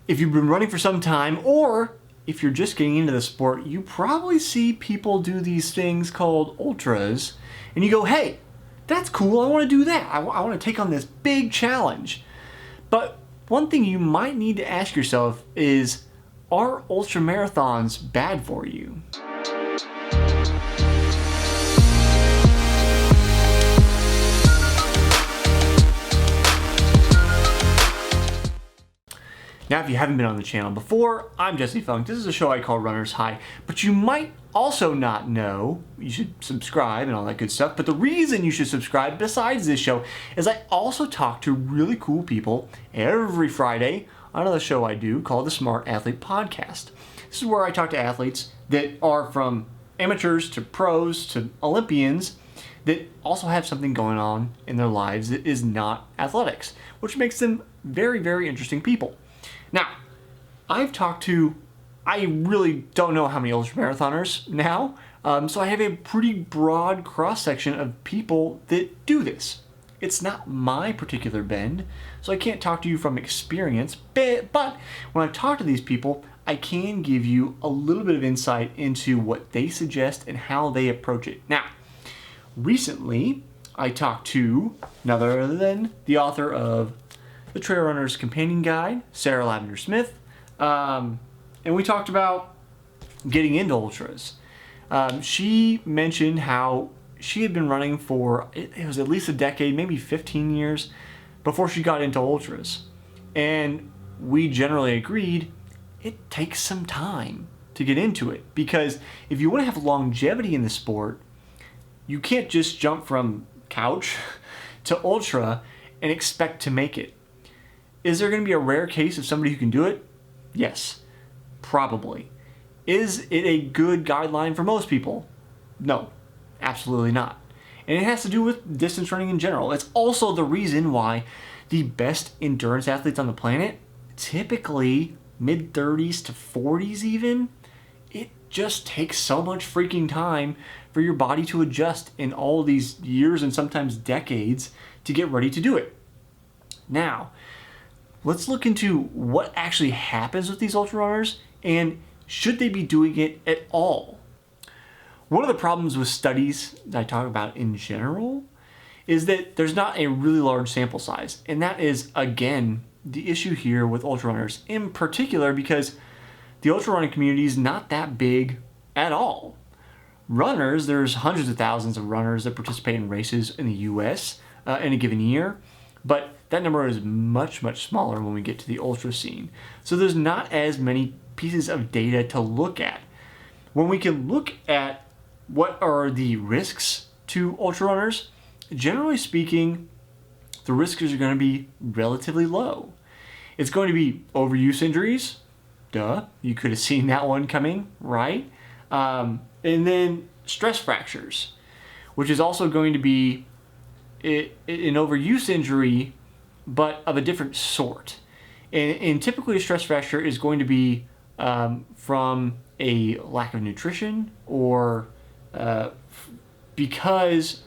if you've been running for some time, or if you're just getting into the sport, you probably see people do these things called ultras, and you go, hey, that's cool, I want to do that. I want to take on this big challenge. But one thing you might need to ask yourself is, are ultra marathons bad for you? Now, if you haven't been on the channel before, I'm Jesse Funk. This is a show I call Runner's High, but you might also not know, you should subscribe and all that good stuff, but the reason you should subscribe besides this show is I also talk to really cool people every Friday on another show I do called the Smart Athlete Podcast. This is where I talk to athletes that are from amateurs to pros to Olympians that also have something going on in their lives that is not athletics, which makes them very, very interesting people. Now, I've talked to, I really don't know how many ultramarathoners now, so I have a pretty broad cross-section of people that do this. It's not my particular bend, so I can't talk to you from experience, but when I talk to these people, I can give you a little bit of insight into what they suggest and how they approach it. Now, recently, I talked to none other than the author of The Trail Runner's Companion Guide, Sarah Lavender Smith, and we talked about getting into ultras. She mentioned how she had been running for, it was at least a decade, maybe 15 years, before she got into ultras. And we generally agreed it takes some time to get into it, because if you want to have longevity in the sport, you can't just jump from couch to ultra and expect to make it. Is there going to be a rare case of somebody who can do it? Yes, probably. Is it a good guideline for most people? No, absolutely not. And it has to do with distance running in general. It's also the reason why the best endurance athletes on the planet, typically mid-30s to 40s even, it just takes so much freaking time for your body to adjust in all these years and sometimes decades to get ready to do it. Now, let's look into what actually happens with these ultra runners and should they be doing it at all. One of the problems with studies that I talk about in general is that there's not a really large sample size. And that is, again, the issue here with ultra runners in particular, because the ultra running community is not that big at all. Runners, there's hundreds of thousands of runners that participate in races in the US in a given year, but that number is much, much smaller when we get to the ultra scene. So there's not as many pieces of data to look at. When we can look at what are the risks to ultra runners, generally speaking, the risks are going to be relatively low. It's going to be overuse injuries. Duh, you could have seen that one coming, right? And then stress fractures, which is also going to be an overuse injury, but of a different sort. And typically a stress fracture is going to be from a lack of nutrition, or because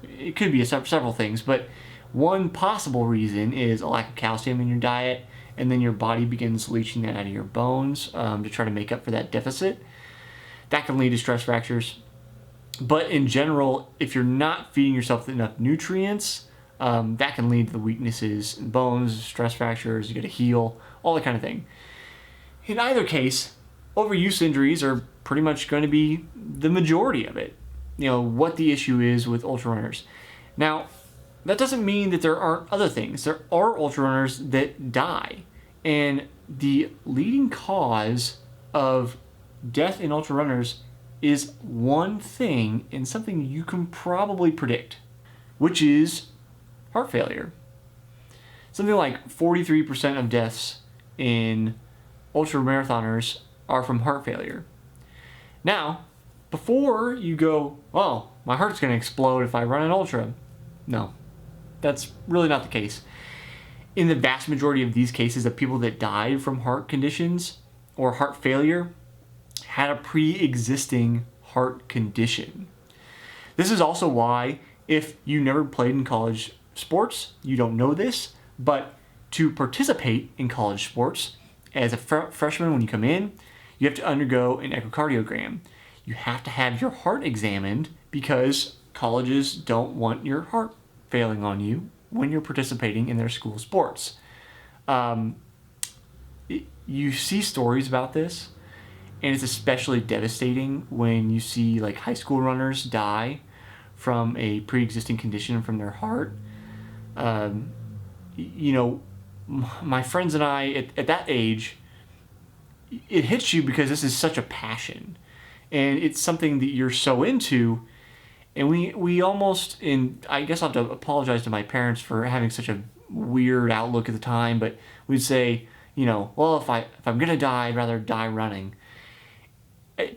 it could be several things, but one possible reason is a lack of calcium in your diet, and then your body begins leaching that out of your bones to try to make up for that deficit. That can lead to stress fractures. But in general, if you're not feeding yourself enough nutrients, that can lead to the weaknesses in bones, stress fractures, you get a heel, all that kind of thing. In either case, overuse injuries are pretty much going to be the majority of it. You know, what the issue is with ultra runners. Now, that doesn't mean that there aren't other things. There are ultra runners that die. And the leading cause of death in ultra runners is one thing, and something you can probably predict, which is heart failure. Something like 43% of deaths in ultra marathoners are from heart failure. Now, before you go, oh, my heart's going to explode if I run an ultra. No, that's really not the case. In the vast majority of these cases, the people that died from heart conditions or heart failure had a pre-existing heart condition. This is also why, if you never played in college sports, you don't know this, but to participate in college sports, as a freshman, when you come in, you have to undergo an echocardiogram. You have to have your heart examined because colleges don't want your heart failing on you when you're participating in their school sports. You see stories about this, and it's especially devastating when you see like high school runners die from a pre-existing condition from their heart. My friends and I at that age, it hits you because this is such a passion, and it's something that you're so into. And we almost, and I guess I'll have to apologize to my parents for having such a weird outlook at the time, but we'd say, well, if I'm gonna die, I'd rather die running.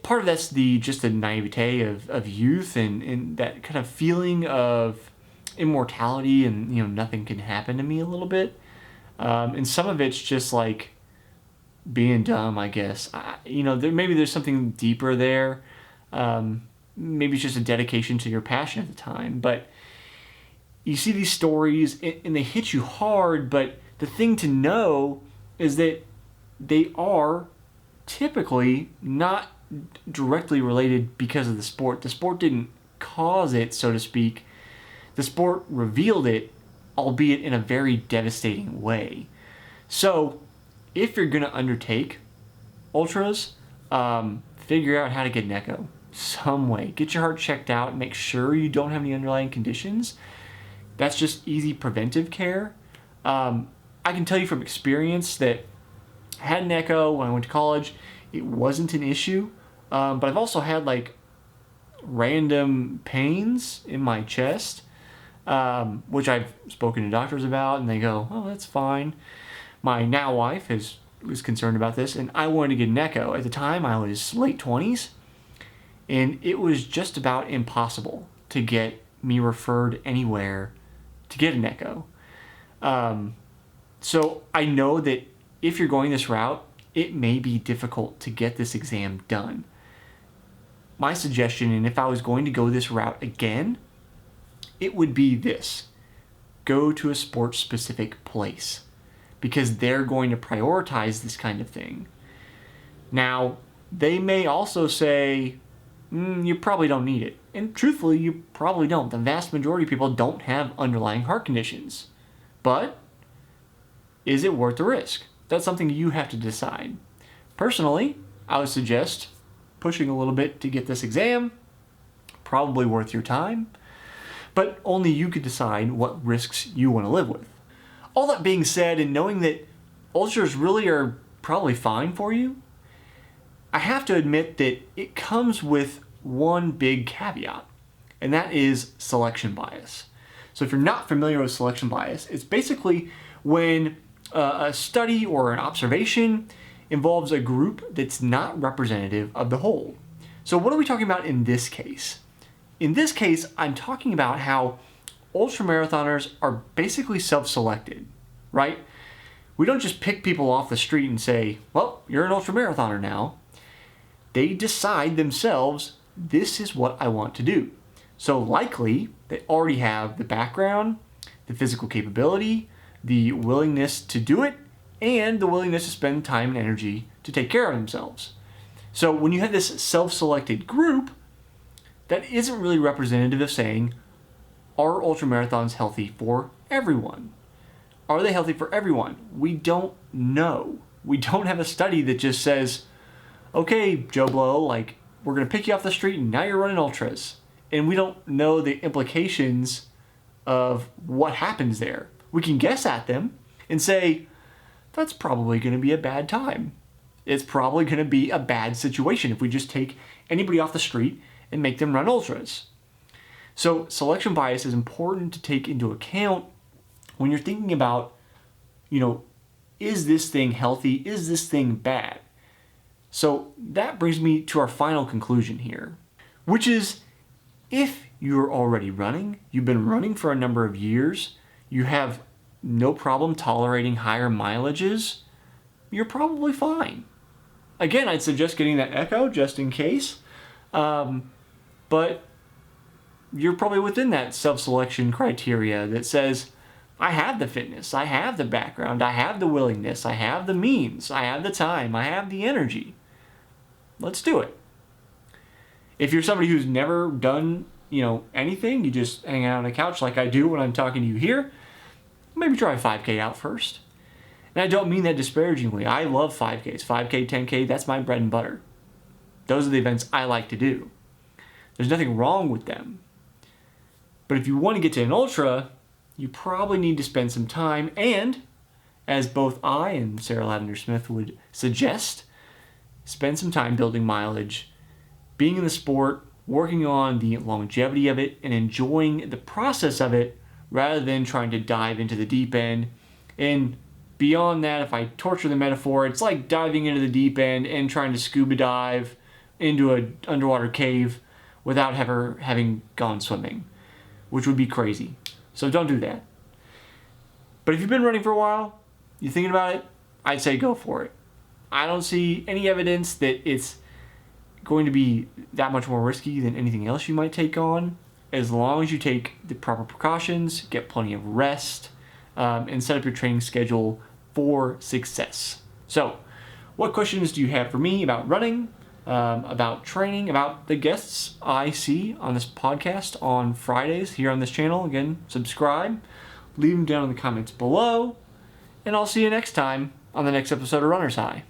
Part of that's just the naivete of youth and that kind of feeling of immortality and nothing can happen to me a little bit. And some of it's just like being dumb, I guess. Maybe there's something deeper there. Maybe it's just a dedication to your passion at the time. But you see these stories and they hit you hard, but the thing to know is that they are typically not directly related because of the sport. The sport didn't cause it, so to speak. The sport revealed it, albeit in a very devastating way. So, if you're going to undertake ultras, figure out how to get an echo some way. Get your heart checked out. Make sure you don't have any underlying conditions. That's just easy preventive care. I can tell you from experience that I had an echo when I went to college. It wasn't an issue, but I've also had like random pains in my chest, which I've spoken to doctors about, and they go, "Oh, that's fine." My now wife was concerned about this, and I wanted to get an echo. At the time, I was late 20s, and it was just about impossible to get me referred anywhere to get an echo. So I know that if you're going this route, it may be difficult to get this exam done. My suggestion, and if I was going to go this route again, it would be this: go to a sports-specific place, because they're going to prioritize this kind of thing. Now, they may also say, you probably don't need it. And truthfully, you probably don't. The vast majority of people don't have underlying heart conditions. But is it worth the risk? That's something you have to decide. Personally, I would suggest pushing a little bit to get this exam. Probably worth your time. But only you could decide what risks you want to live with. All that being said, and knowing that ultras really are probably fine for you, I have to admit that it comes with one big caveat, and that is selection bias. So if you're not familiar with selection bias, it's basically when a study or an observation involves a group that's not representative of the whole. So what are we talking about in this case? In this case, I'm talking about how ultramarathoners are basically self-selected, right? We don't just pick people off the street and say, well, you're an ultramarathoner now. They decide themselves, this is what I want to do. So likely, they already have the background, the physical capability, the willingness to do it, and the willingness to spend time and energy to take care of themselves. So when you have this self-selected group, that isn't really representative of saying, are ultramarathons healthy for everyone? Are they healthy for everyone? We don't know. We don't have a study that just says, okay, Joe Blow, like, we're going to pick you off the street and now you're running ultras. And we don't know the implications of what happens there. We can guess at them and say, that's probably going to be a bad time. It's probably going to be a bad situation if we just take anybody off the street and make them run ultras. So selection bias is important to take into account when you're thinking about, is this thing healthy? Is this thing bad? So that brings me to our final conclusion here, which is if you're already running, you've been running for a number of years, you have no problem tolerating higher mileages, you're probably fine. Again, I'd suggest getting that echo just in case, but you're probably within that self-selection criteria that says, I have the fitness, I have the background, I have the willingness, I have the means, I have the time, I have the energy. Let's do it. If you're somebody who's never done, anything, you just hang out on a couch like I do when I'm talking to you here, maybe try a 5K out first. And I don't mean that disparagingly. I love 5Ks. 5K, 10K, that's my bread and butter. Those are the events I like to do. There's nothing wrong with them. But if you want to get to an ultra, you probably need to spend some time, and as both I and Sarah Lavender Smith would suggest, spend some time building mileage, being in the sport, working on the longevity of it, and enjoying the process of it rather than trying to dive into the deep end. And beyond that, if I torture the metaphor, it's like diving into the deep end and trying to scuba dive into an underwater cave without ever having gone swimming, which would be crazy. So don't do that. But if you've been running for a while, you're thinking about it, I'd say go for it. I don't see any evidence that it's going to be that much more risky than anything else you might take on, as long as you take the proper precautions, get plenty of rest, and set up your training schedule for success. So, what questions do you have for me about running, about training, about the guests I see on this podcast on Fridays here on this channel? Again, subscribe, leave them down in the comments below, and I'll see you next time on the next episode of Runner's High.